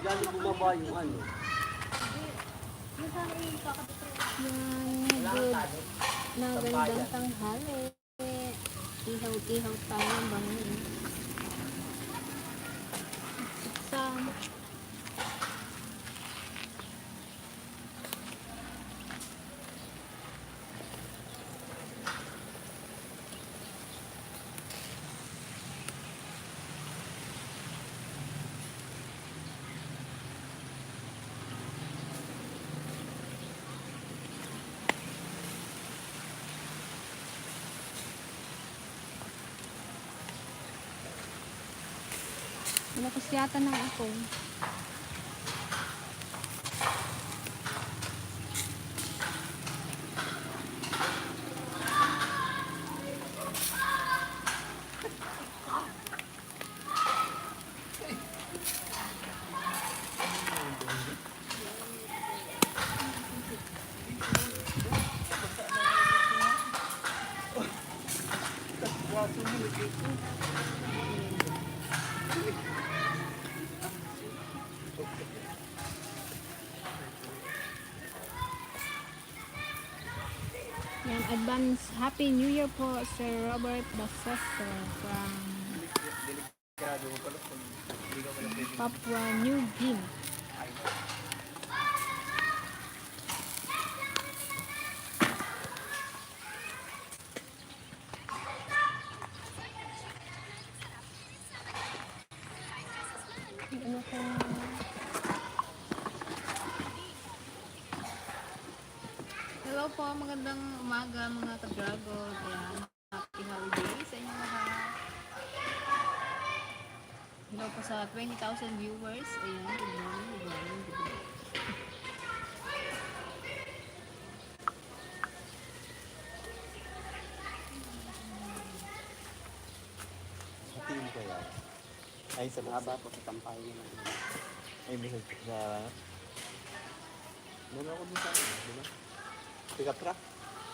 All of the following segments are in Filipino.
Diyan bumaba yung ano. Magandang tanghali. Ihaw-ihaw tayo ng bangin. Sama. Malakas yata ng ako. Yan, advance Happy New Year po, Sir Robert Basoso from Papua New Guinea. Ano po? Hello po, magandang umaga mga ka-dragon. Ayan, happy holiday sa inyo lahat. Hello po sa 20,000 viewers. Ayan, good morning, good morning, good morning. Hatiin ko yan. Ay, sa haba po sa tampay naman. Ay, bisa sa... Meron ako din sa ano, di ba? Pick up truck?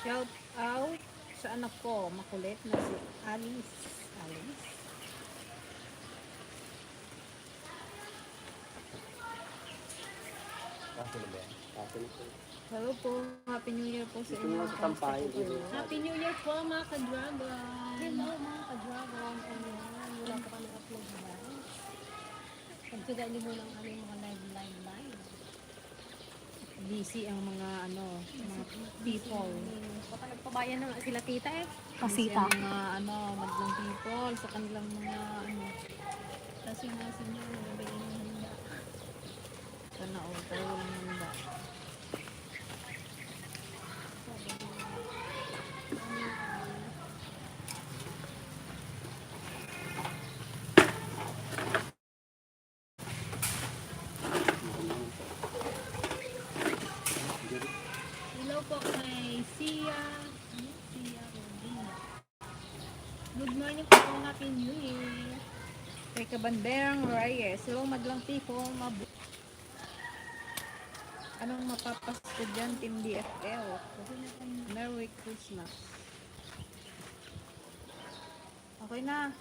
Shout out sa anak ko, makulit na si Alice. Alice? Kaso na ba yan? Kaso na po. Hello po, Happy New Year po sa Dito inyo. nga sa tampay. Happy New Year po mga ka-dragon. Hello mga ka-dragon. Ayan, wala pa kami upload na. Pagkagali mo ng aming mga live. Busy ang mga mga people. Baka nagpabayan na nga sila tita eh. Busy ang mga madlang people sa kanilang mga kasi nga sinyo nabigyan ng handa. Sana all tayo ng handa. Hello po kay Sia. Sia Rodina. Good morning po. Happy New Year. Kay Kabanderang Reyes. Hello madlang people. Anong mapapasko dyan, Team DFL? Merry Christmas. Okay na.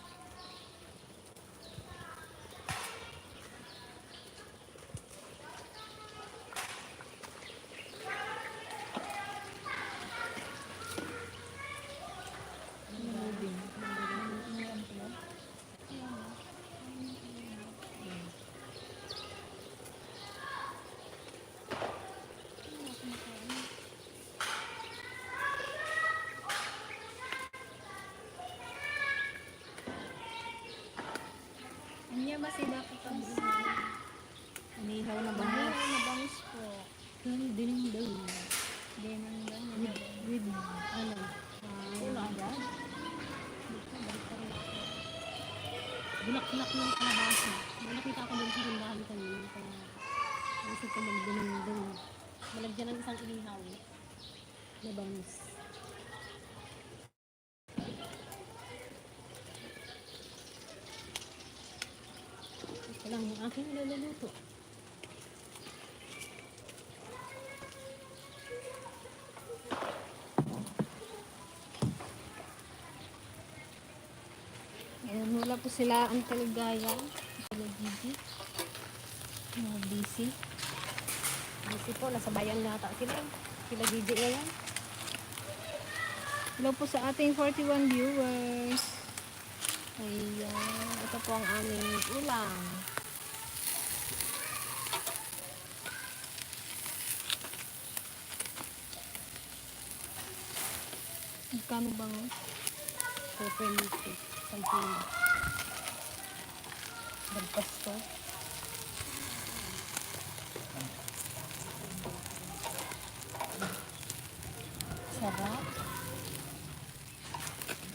Anya ba sila ko kang inihaw na bangus? Inihaw na bangus po. Dining-ding. With ulo agad? Bulak-bulak ng kalabasa. May nakita ko doon sa tindahan kanina. Kaya gusto ko magdunong-dung. Malagyan ng isang inihaw na bangus. Ito lang yung aking niluluto. Ayan, wala po sila ang kaligaya. Sila Gigi. Mga busy. Busy po, nasa bayan nata sila. Sila DJ ngayon. Hello po sa ating 41 viewers. Ayan, ito po ang aming ulam. Magkano ba nga? 420. Sampung. Bagpas to. Sarap.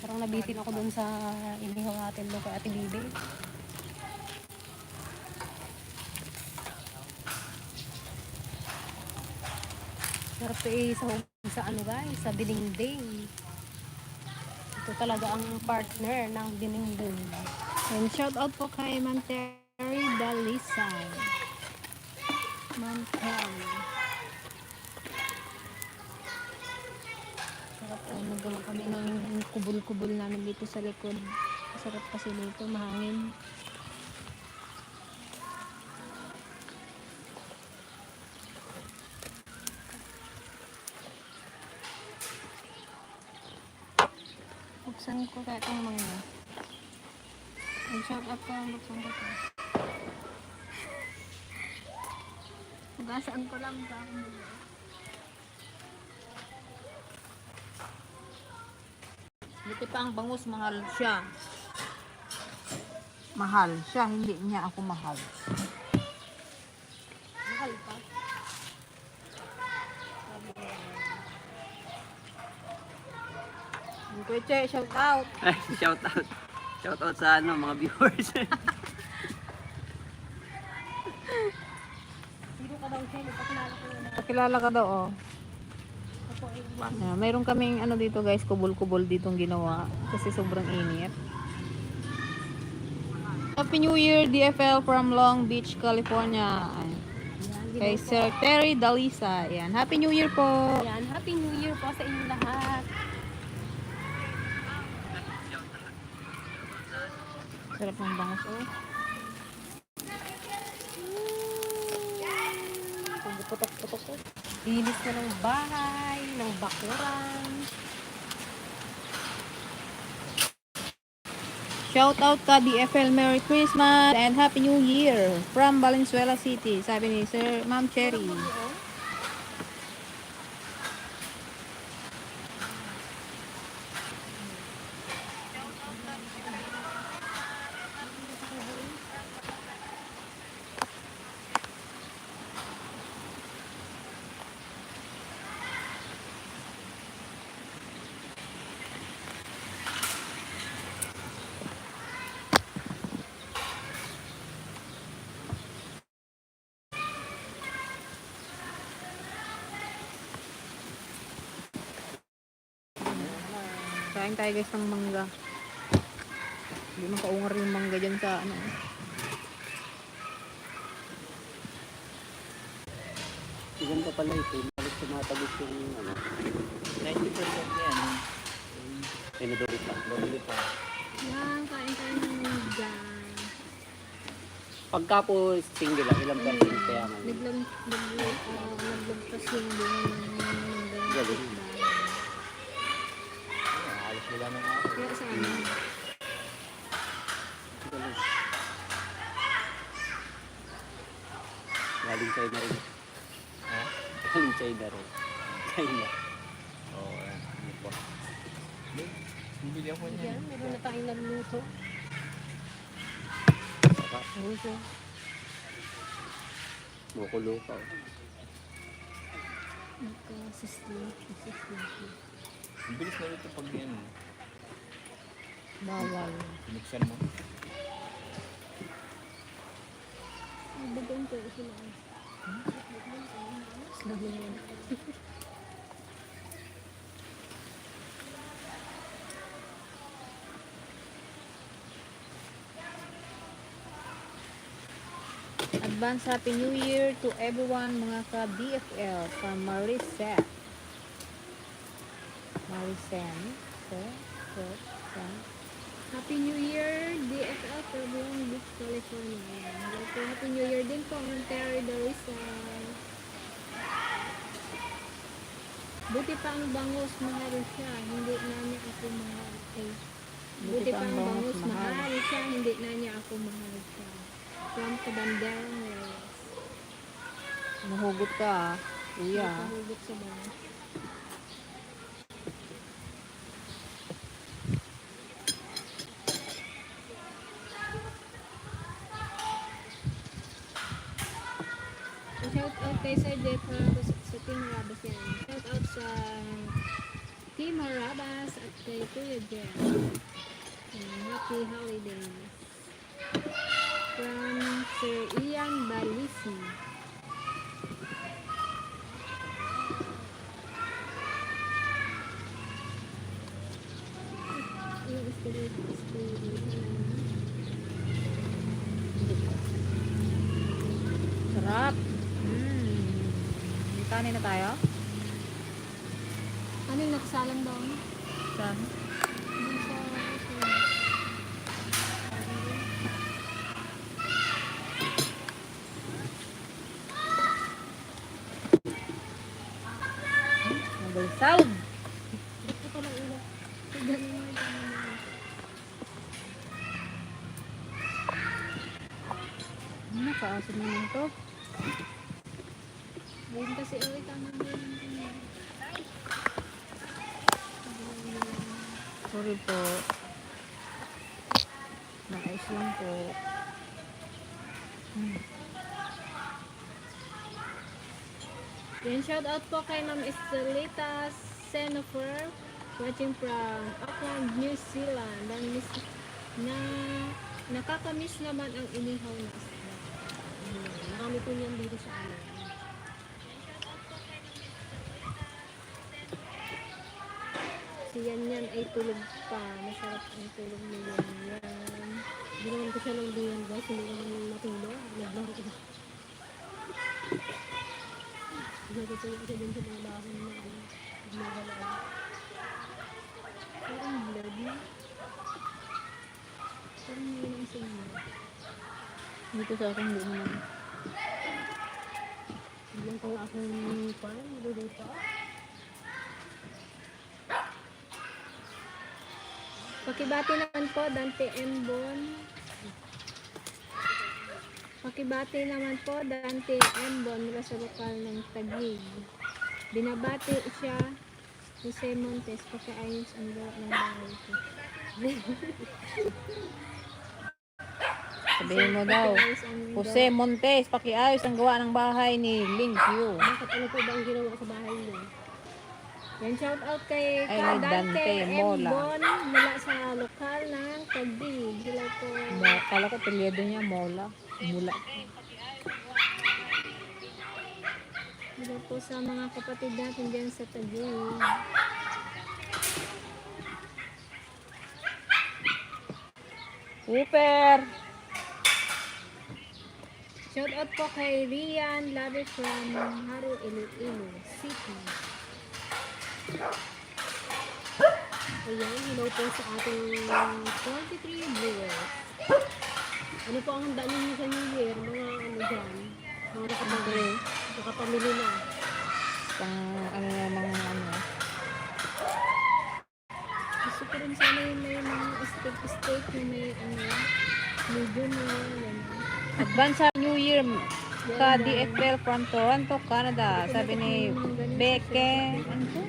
Parang nabitin ako dun sa inihaw natin doon kay Ate Bibi. Sarap to sa ano guys, sa dinding. Ito talaga ang partner ng dinding. And shout out po kay Ma'am Terry Dalisay. Ma'am Terry. Sarap to. Nagawa kami ng kubul-kubul namin dito sa likod. Masarap kasi dito, mahangin. Buksan ko kaya itong mga. Mag-shout out ko lang, buksan ko ito. Magasaan ko lang ba? Buti pa ang bangus, mahal siya. Mahal siya, hindi niya ako mahal. Mahal pa. Kuya, shout out. Ay, shout out. Shout out sa ano, mga viewers. Sino ka daw siya? Ipakilala ko na. Pakilala ka daw, oh. Ako ay Mayroon kaming ano dito guys, kubol-kubol ditong ginawa kasi sobrang init. Happy New Year DFL from Long Beach, California. Kay Sir Terry Dalisa. Ayan. Happy New Year po. Ayan, Happy New Year po sa inyong lahat. Sarap ng bangus, oh. Putok-putok po. Linis na ng bahay, ng bakuran. Shout out ka DFL, Merry Christmas and Happy New Year from Valenzuela City. Sabi ni Sir Ma'am Cherry. Kain tayo guys ng mangga. Hindi makaungar yung mangga dyan sa ano. Ganda pala ito. Balik tumatagos yung ano. 90% yan. Tinidori pa. Dorili pa. Yan, kain tayo ng mangga. Pagka po single lang, ilang percent kaya nga yun? Naglagpas yung bunga ng mangga. Galing. Alis nila ng araw. Pero sa ano? Galing. Galing China rin. Ha? Galing China rin. China. Oo, ano po. Bibili ako niya. Yan, meron na tayong naluto. Saka, Luto. mukulo pa. Nagka-assistant. Ang bilis na ito pag yan. Bawal. Pinuksan mo. Bagaan ko sila. Sabi mo. Advance Happy New Year to everyone mga ka-DFL from Maricet. Maricen. Happy New Year, DFL for Long Beach, California. Hello po, Happy Happy New Year din po, Ma'am Terry Darisa. Buti pa ang bangus, mahal siya. Hindi na niya ako mahal. Buti pa ang bangus, mahal siya. Hindi na niya ako mahal siya. From Cabanderang Reyes. Mahugot ka ah. Kuya. Nakahugot sa bangus. Shout out kay Sir Jeff Harabas sa Team Harabas yan. Shout out sa Team Harabas at kay Kuya Jeff. Happy holidays. From Sir Ian Balisi. Yung spirit. Sarap. May kanin na tayo? Ano yung nakasalang doon? Saan? Doon sa... Mabalsawd. Ito pala ulo. Ganun mo yung Nakaasin naman to. Ayun kasi ulit ang mga Sorry po. Nais lang po. Yan, shout out po kay Ma'am Estelita Senofer, watching from Auckland, New Zealand. Na nakakamiss naman ang inihaw na isda. Marami po niyan dito sa amin. Si Yan ay tulog pa. Masarap ang tulog ni Yan. Ginawan ko siya ng diyan guys, hindi naman matulog. Naglaro ko na. Nagtutulog ko siya din sa mga bahan na gumagalaw. Parang bloody. Parang yun ang sinyo. Dito sa akin, hindi naman. Biglang ko akong parang naluloy pa. Pakibati naman po, Dante M. Bon. Pakibati naman po, Dante M. Bon mula sa lokal ng Taguig. Binabati siya, Jose Montes, pakiayos ang gawa ng bahay ko. Sabihin mo daw. Pakiayos ang Jose Montes, pakiayos ang gawa ng bahay ni Link Yu. Bakit ano po ba ang ginawa sa bahay niyo? Yan, shout out kay Ay, Ka may Dante Dante, M. Mola. Bon mula sa lokal ng Taguig. Hello po. Kala ko pilyedo niya, Mola. Mula. Hello po sa mga kapatid natin dyan sa Taguig. Super! Shout out po kay Rian Labi from Haru Iloilo City. Ayan, hello po sa ating 23 viewers. Ano po ang handa ninyo sa New Year? Mga ano dyan? Mga nakapamili na. Pang ano namang ano. Gusto ko rin sana yung may mga steak na may medium na yan. Advance Happy New Year ka DFL from Toronto, Canada. Sabi ni Becca, ano to?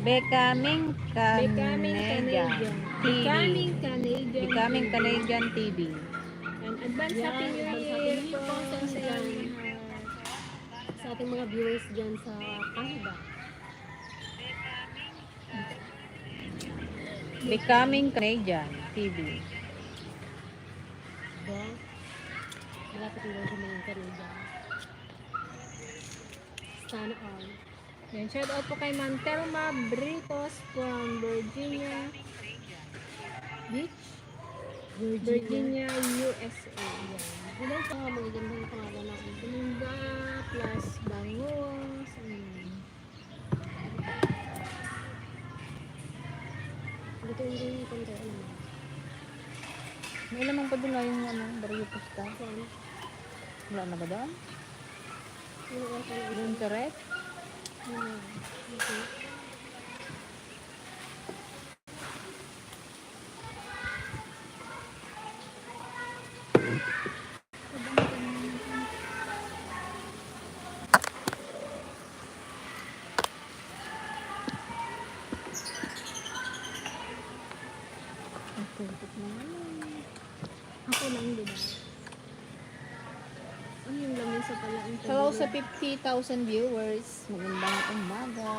Becoming Canadian TV. Becoming Canadian. Becoming Canadian TV. And advance Yan, Happy New advance Year Happy New Year po po sa sa inyo inyo. lahat. Sa ating mga viewers dyan sa Canada. Becoming Canadian TV. Ba? Malapit na sa mga Canada. Sana all. Yan, shout out po kay Ma'am Telma Britos from Virginia Beach, Virginia, USA. Yan. Ilan pa nga magagandang pangalan natin. Tumumba plus bangos. Dito yung rin yung konti. Ano mo? May lamang pa doon yung ano, baryo pusta. Saan? Wala na ba doon? Ano ata na Doon sa red? Okay. Ang tutok naman. Ako lang, di ba? Ano yung lamesa pala? Ang Hello tabi sa niya. 50,000 viewers. Magandang umaga.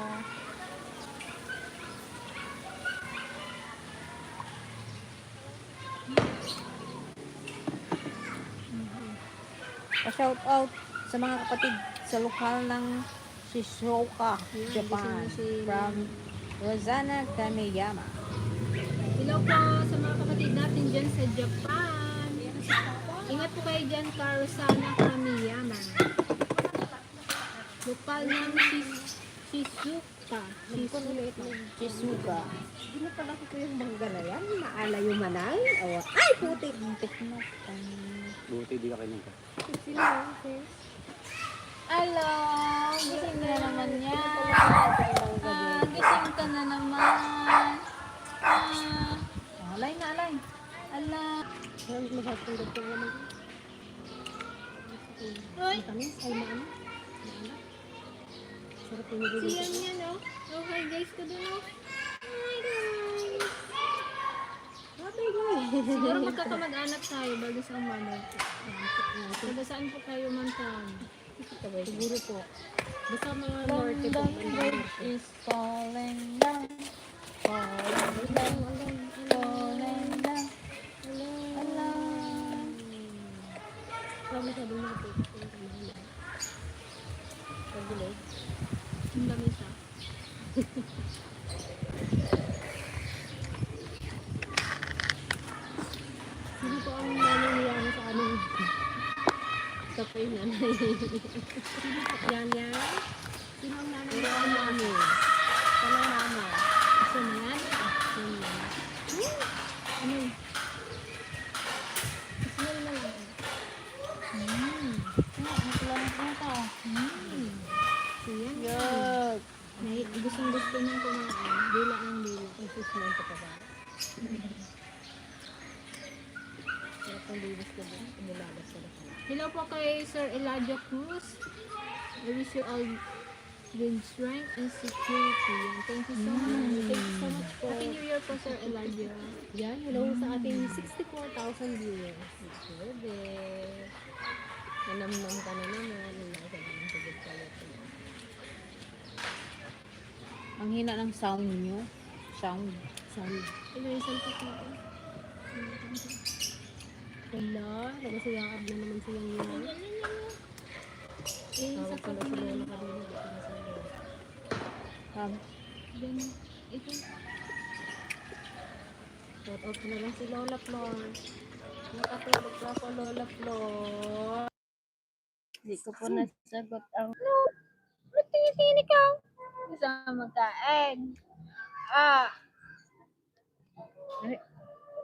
Pa-shout out sa mga kapatid sa lokal ng Shizuoka, Yan, Japan. gusto mo si- From Rosanna Kameyama. Hello po sa mga kapatid natin dyan sa Japan. Ingat po kayo dyan, Karusana Kamiyama. Lokal ng Shizuka. Shizuka. Hindi na pala ko yung mangga na yan. Maala yung manang. Ay, putik! Muntik na. Buti di ka kinunta. Sino yun, sis? Hello! Gising na naman yan. Gising ka na naman. Alay na, alay. Alay. Parang maghapon ko yung naman. Hoy, Kami, ay maano? Maano? Sarap yung nililito. si yan yan, oh. Oh, hi guys ko dun, oh. Hi guys. Matay guys. Siguro magkakamag-anak tayo bago sa umaga. Taga saan po kayo mantang? Siguro po. Basta mga norte po. London is falling down. Falling down. Falling down. Hello. Kami sabi mo po. Pagulog. Ang lamesa. Sino po ang nangyayari sa aming sa po yung nanay? Yan yan. Sino ang nanay sa namin? Tanong mama. Gusto mo yan? Yan yan. Ano? Smell na lang. So yan. Yuck. Gustong gusto niyang kumain. Dila ng dila. Ang smell ko pa ba? Sarap ang liwas ko doon. Umulagas ko na. Hello po kay Sir Eladio Cruz. I wish you all good strength and security. And thank you so much. Thank you so much po. Happy New Year po, Sir Eladio. Yan, hello sa ating 64,000 viewers. Bebe. Nanamnam ka na naman. Nasa naman sa good quality. Ang hina ng sound nyo. Sound. Saan? Ito yung salpot natin. Wala. Nagasayakab na naman silang yun. Eh, sa Tawag ko na kape si na Lola kanina. Di ko nasabi. Yan. Ito. Shout out ko na lang si Lola Flor. Nakatulog pa ako, Lola Flor. Hindi ko po nasagot ang... Ba't tinitini ka? Gusto mo magkain? Ah.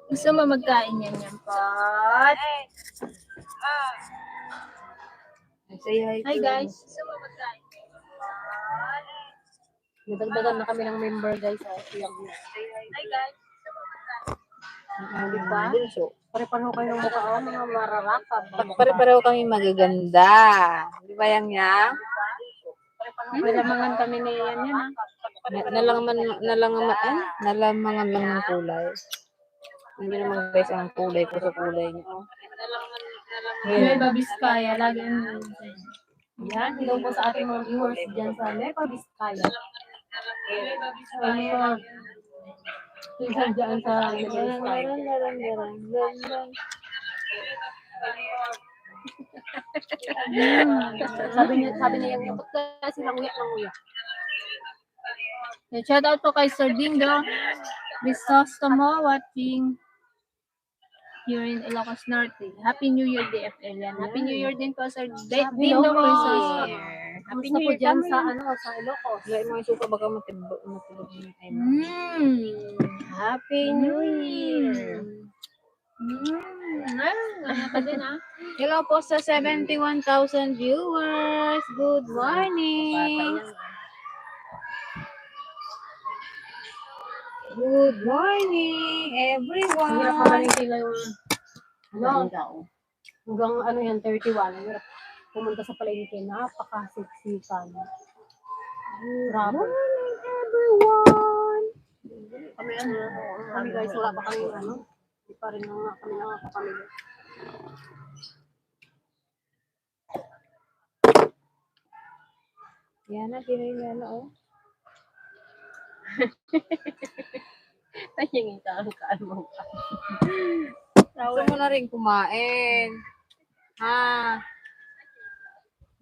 Gusto mo magkain yan yan, Pat? Say hi Hi to- guys. Gusto mo magkain? Nadagdagan na kami ng member guys. Hi guys. Di ba? Bunso. Pare-pareho kayo ng mukha. Oh, mga mararakab. Pare-pareho kami magaganda. Di ba yang yang? Nalamangan kami ni yan yan, ha? Nalamangan lang ng kulay. Hindi naman guys ang kulay ko sa kulay niyo. Nueva Vizcaya. Lagi ang Yan, hello po sa ating mga viewers dyan sa Nueva Vizcaya. Minsan dyan sa Nueva Vizcaya. Sabi niya yung ba't kasi lang uyak ng uyak. Shout out po kay Sir Dingo Crisostomo watching here in Ilocos Norte. Happy New Year, DFL yan. Happy New Year din po, Sir Dingo Hello po. Crisostomo. Happy Kamusta New po Year dyan kami. sa sa Ilocos? Wala yung mga suka baka matibok. Happy New Year. Ano ka din, ha? Hello po sa 71,000 viewers. Good morning. Good morning, Ang hirap everyone. mamalingki lang yung hanggang ano yan, 31. Ang hirap pumunta sa palengke. Napaka-siksikan. Grabe. Everyone. Kami guys, wala pa kami hindi pa rin kami nakakapamilya. Yan na, tinignan na, oh. Tanyangin ka ang kaan mo. Gusto mo na rin kumain. Ha?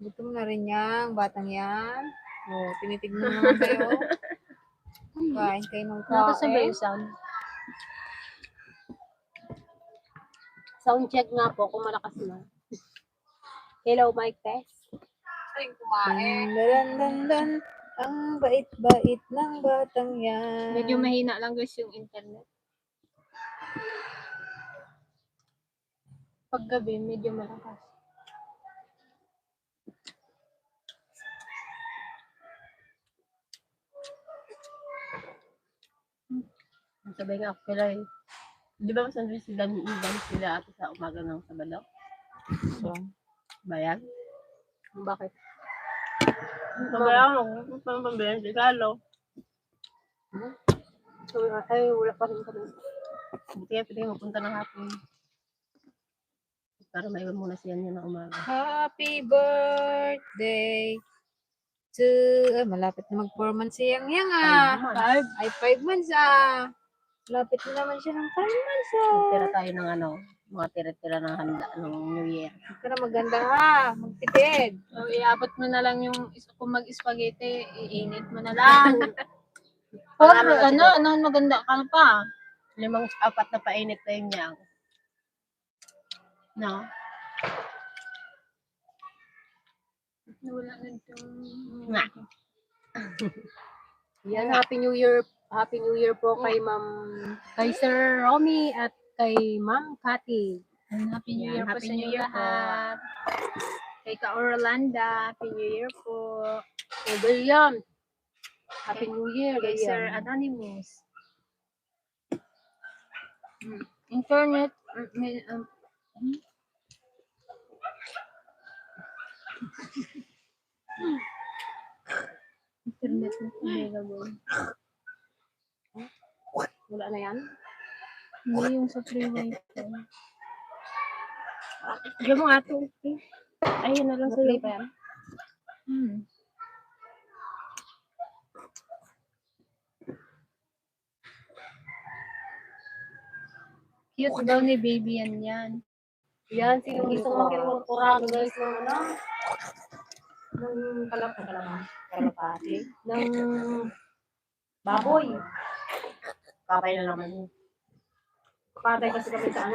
Gusto mo na rin yan, batang yan. Oh, tinitignan naman kayo. Kain kayo ng Nakasabay kain. yung sound. Sound check nga po kung malakas na. Hello, mic test. Rin kumain. Dan. Ang bait-bait ng batang yan. Medyo mahina lang guys yung internet. Paggabi, medyo malakas. Sabay nga ako kila eh. Di ba masandali sila sila ate sa umaga ng Sabado? So, Bayan? Bakit? Sabayan ako. Parang pambayan si Carlo. So, ay, wala pa rin kami. Buti nga pwede mapunta ng hapon. Para maiwan muna siya niya ng umaga. happy birthday to... malapit na mag 4 months si Yang Yang ah. 5 months. Ay, 5 months ah. Malapit na naman siya ng 5 months ah. Tira tayo ng mga tira-tira ng handa ng New Year. Huwag ka na maganda ha. Magtipid. So, iabot mo na lang yung kung mag-spaghetti, iinit mo na lang. Or, ano maganda ka pa? 4 na painit na yun niya. No? Wala na itong... Nga. Yan, Happy New Year. Happy New Year po kay kay Sir Romy at kay Ma'am Cathy. Happy New Yan, Year po Happy sa New inyo Year po. lahat. Kay Ka Orlanda, Happy New Year po. Kay William. Happy New Year. Kay William. Sir Anonymous. Internet, may, Internet na available. Wala na yan? hindi yung sa free wifi. Diyan mo nga ito. Okay. Ayun na lang sa'yo pa yan. Cute daw ni baby yan. Yan, sino gusto mo makikurado guys ng ng kalapati. Ng baboy. Kapay na naman. Patay kasi kami sa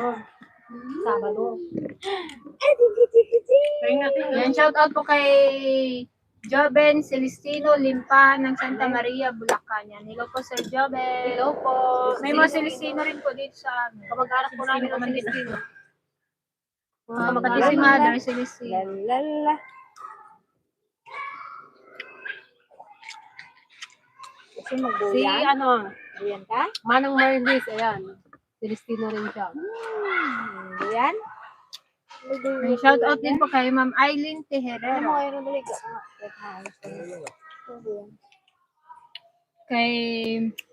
Sabado. Yan, shout out po kay Joben Celestino Limpa ng Santa Maria, Bulacan. Yan. Hello po, Sir Joben. Hello po. May mga Celestino rin po dito sa amin. Kamag-anak po namin ang Celestino. Mga Kasi kamag-anak Mother Celestino. Lalala. Kasi Si magduyan. Duyan ka? Manang Marlis, ayan. Celestino rin siya. Duyan? May shout out din po kay Ma'am Eileen Ano mo Teherero. kayo nang balik? Kay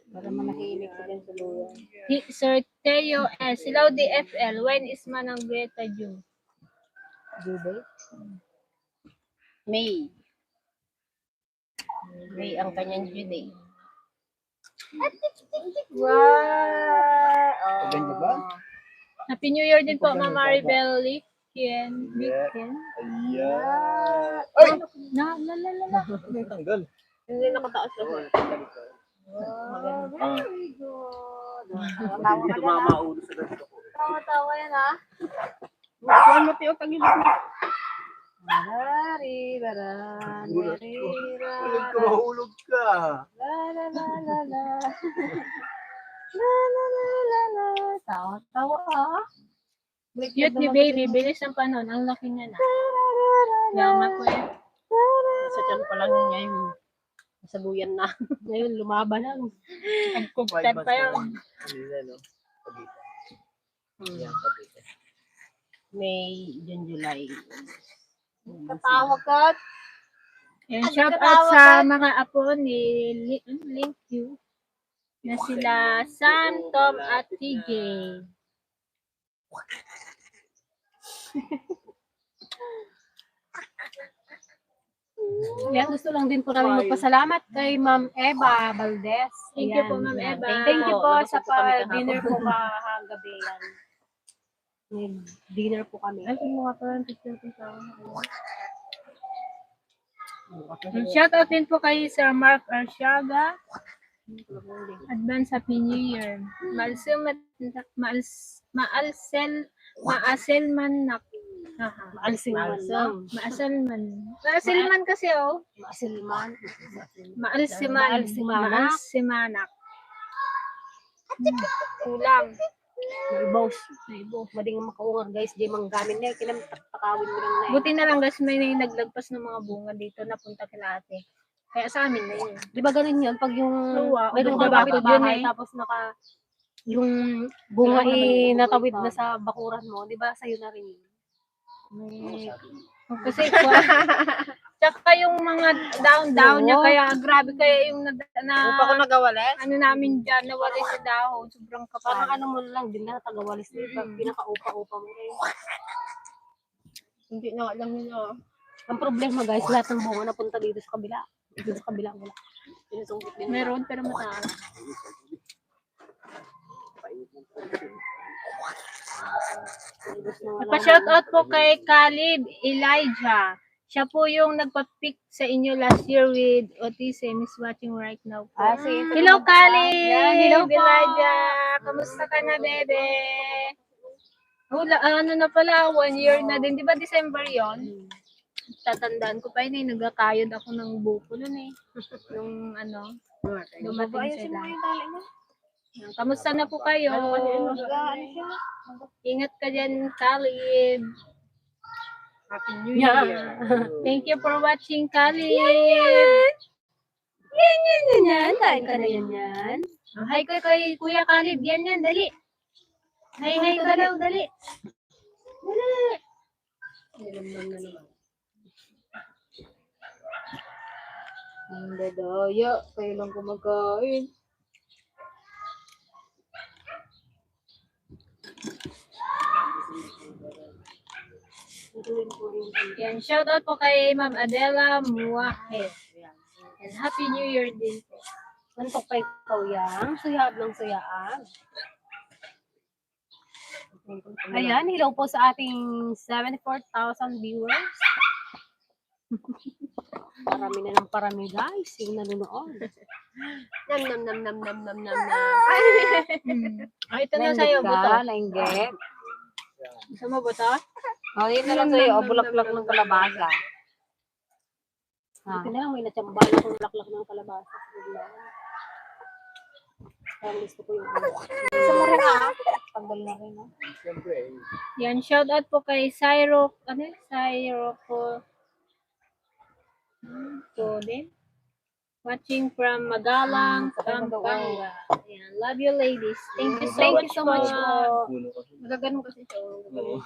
Para manahilig ko din sa duyan. Sir Teo S. Hello DFL. When is Manang Greta due? Dubai? May. May ang kanyang due date. Wow! Ganyan ba? Happy New Year din po, Ma'am Maribel Liken. Liken? Ayan. Na. Tanggal. Hindi nakataas ako. Very good. Hindi tumama ulo sa ganito ko. Tawa-tawa yan ha. Kuhan mo tiyo, tagilid mo. Lari-laran, Hulog lari-laran. ka, mahulog ka. La la la la la. La la la la la. Tawa-tawa ha. Cute ni baby, bilis ng panahon. Ang laki niya na. Salamat po eh. Sa tiyan pa lang niya yung sabuyan na. Ngayon, lumaban na. Nagkuktan pa yun. Kanina, no? Pagita. Yan, Hmm. pagita. May June, July. Tatawag ka. Yan, shout out sa mga apo ni Link You na sila Sam, Tom, at TJ. Yan, gusto lang din po namin magpasalamat kay Ma'am Eva Valdez. Thank you Ayan, po, Ma'am yan. Eva. Thank you po Labas sa po kami kahapon. dinner po kahagabi. Yan. Dinner po kami. Ay, kumuha pa ng picture ko sa shout out din po kay Sir Mark Arsiaga. Advance Happy New Year. Maalselman. Maalsilman lang. Maalselman kasi oh. Maalsilman. Maalsimanak. Kulang. Boss. Mading makaungar guys. Di manggamin na. Kinamtakawin mo lang na. Buti na lang guys, may naglagpas ng mga bunga dito na punta kila ate. Kaya sa amin na yun. Di ba ganun yun? Pag yung may Oo, lumabapit yun bahay eh. tapos yung bunga natawid na sa bakuran mo. Di ba sa'yo na rin yun? Kasi tsaka yung mga down niya, kaya grabe, kaya yung ano namin dyan, nawala sa dahon, sobrang Parang kapal. ano mo lang, din na tagawalis dito. Pinaka-upa-upa mo rin. Hindi na alam nila. Ang problema guys, lahat ng bunga napunta dito sa kabila. Dito sa kabila wala. Sinusungkit din. Meron, pero mataas. Pa-shoutout po kay Caleb Elijah. Siya po yung nagpa-pick sa inyo last year with autism. Is watching right now po. Hello, Caleb! Hello po! Elijah! Kamusta ka na, bebe? Ano na pala, 1 year na din. Di ba December yon? Tatandaan ko pa yun eh. Nagkakayod ako ng buko nun eh. Nung dumating sila. Yan, kamusta na po kayo? Ingat ka dyan, Caleb. Happy New Year. Thank you for watching, Caleb. Yan. Kain ka na yan. Oh, hi kay Kuya Caleb. Yan, dali. Hi ka daw, dali. Ang dadaya. Kayo lang kumakain. Yan, shout out po kay Ma'am Adela Muajes. And Happy New Year din po. Antok pa ikaw yan. Suyab ng suyaan. Ayan, hello po sa ating 74,000 viewers. Parami na ng parami guys, yung nanonood. Nam. Ah, ito na sa'yo, buto. Nainggit. Gusto mo buto? O, yun na lang sa'yo. O, bulaklak ng kalabasa. Ito na lang, may natsambahan akong laklak ng kalabasa. Kaya gusto ko yung Gusto mo rin Tanggal na rin. Siyempre, Yan, shout out po kay Cyro po. So, din. Watching from Magalang, Pampanga. Yan, love you ladies. Thank you so much po. puno kasi. Magaganon kasi siya. Oo.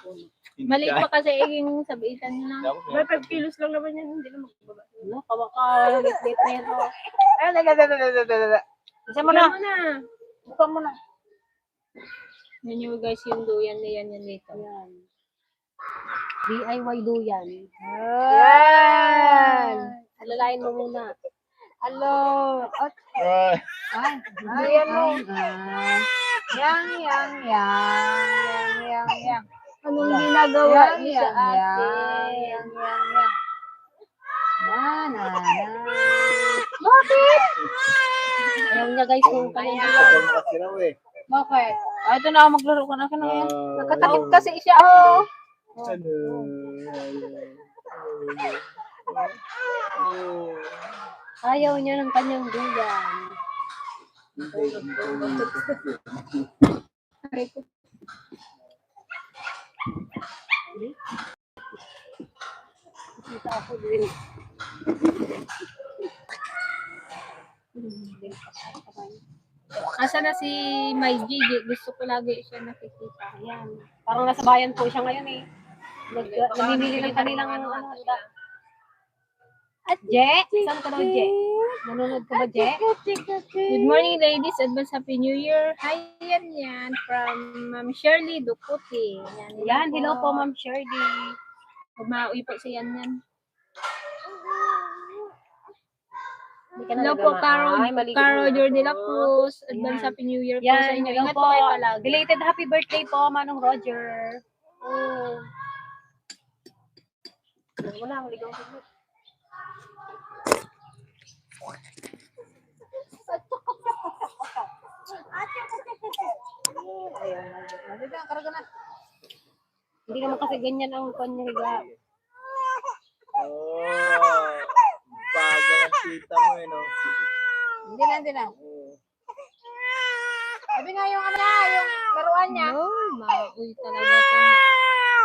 Maliit pa kasi yung sabitan niya na. May 5 kilos lang naman yan. Hindi na magbaba. ano, kawaka, lit-lit na ito. Isa mo na. Buka mo na. Yan yung guys, yung duyan na yan dito. Yan. DIY duyan. Yan. Alalayan mo muna. Hello. Ay, Duyan mo. Yang. Anong ginagawa Yang, niyo sa atin? Bakit? Ayaw niya guys kung kanya. tagal mo kasi raw eh. Bakit? Ah, ito na ako maglaro ka na ka na yan. Ah, Nakatakip kasi siya, oh. Ano? Ayaw niya ng kanyang duyan. Hindi. Kita ako din. Asa na si May Gigi? Gusto ko lagi siya nakikita. Ayan. Parang nasa bayan po siya ngayon eh. Namimili ng kanilang isda. At Je, saan ka daw Je? Nanonood ka ba Je? Good morning, ladies. Advance Happy New Year. Hi, yan from Ma'am Shirley Duputi. Yan, hello po Ma'am Shirley. Umauwi po si Yan. Hindi ka na Hello po, naglamaan. Ay, maligo Caro muna Jordi La ako. Cruz. Advance Ayan. Happy New Year po Yan, sa inyo. hello Ingat po. po kayo palagi. Belated happy birthday po, Manong Roger. Oh. Wala, maligaw ko. Hindi naman kasi ganyan ang kanya higa. Oh, bago ng tita mo eh, no? Hindi na. Sabi nga yung yung laruan niya. Oh, mauwi talaga po.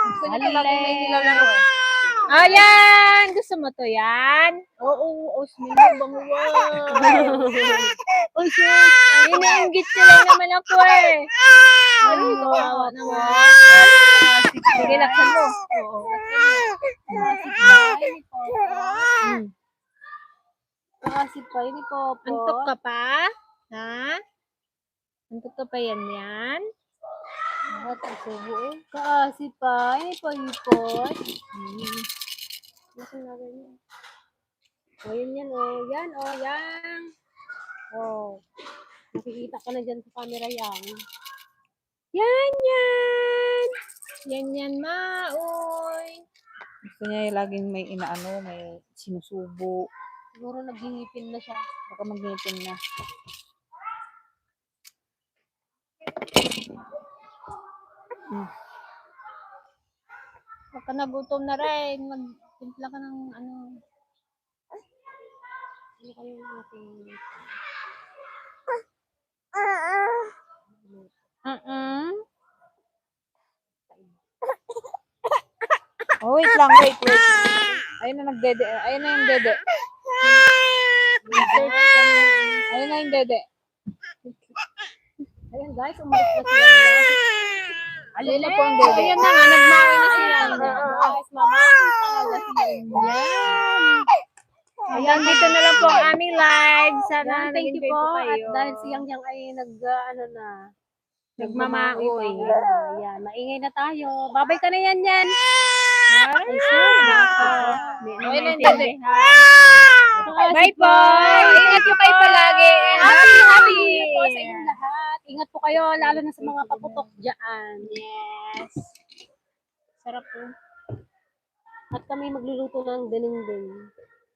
Gusto niya talaga may nilalaro. Ayan! Gusto mo to yan? Oo, Osmino, banguwa. Oh, sus. Iniinggit ko lang naman ako eh. Ay, kawawa naman. Sige, laksan mo. Oo, Kasi pa, hindi po po. antok ka pa? Ha? Antok ka pa yan? Subo eh. Kasi pa, hindi po ipot. O, yan. Yan, yan. O, nakikita ka na dyan sa camera yan. Yan! Yan, maoy. Gusto niya yung laging may inaano, may sinusubo. Siguro naghihipin na siya. Baka mag-ngipin na. Baka nagutom na rin. Magtimpla ka ng ano. Ano kayo yung ating... Oh, wait lang, wait. Ayun na nagdede. Ayun na yung dede. Ayun na yung dede. Ayan guys, umalis na siya. Ayun na po ang dede. Ayan na nga, nagmawi na siya. Guys, mama, talaga siya. Ayan, dito na lang po ang aming live. Sana Yan, thank you nag-enjoy po. po At kayo. dahil siyang ay Nagmamaoy. Yan, maingay na tayo. Babay ka na yan. Ay, sure. Ayun na yung dede. Bye po. Ingat po kayo palagi. And happy. po sa inyong lahat. Ingat po kayo, lalo na sa mga paputok dyan. Yes. Sarap po. At kami magluluto ng dinding.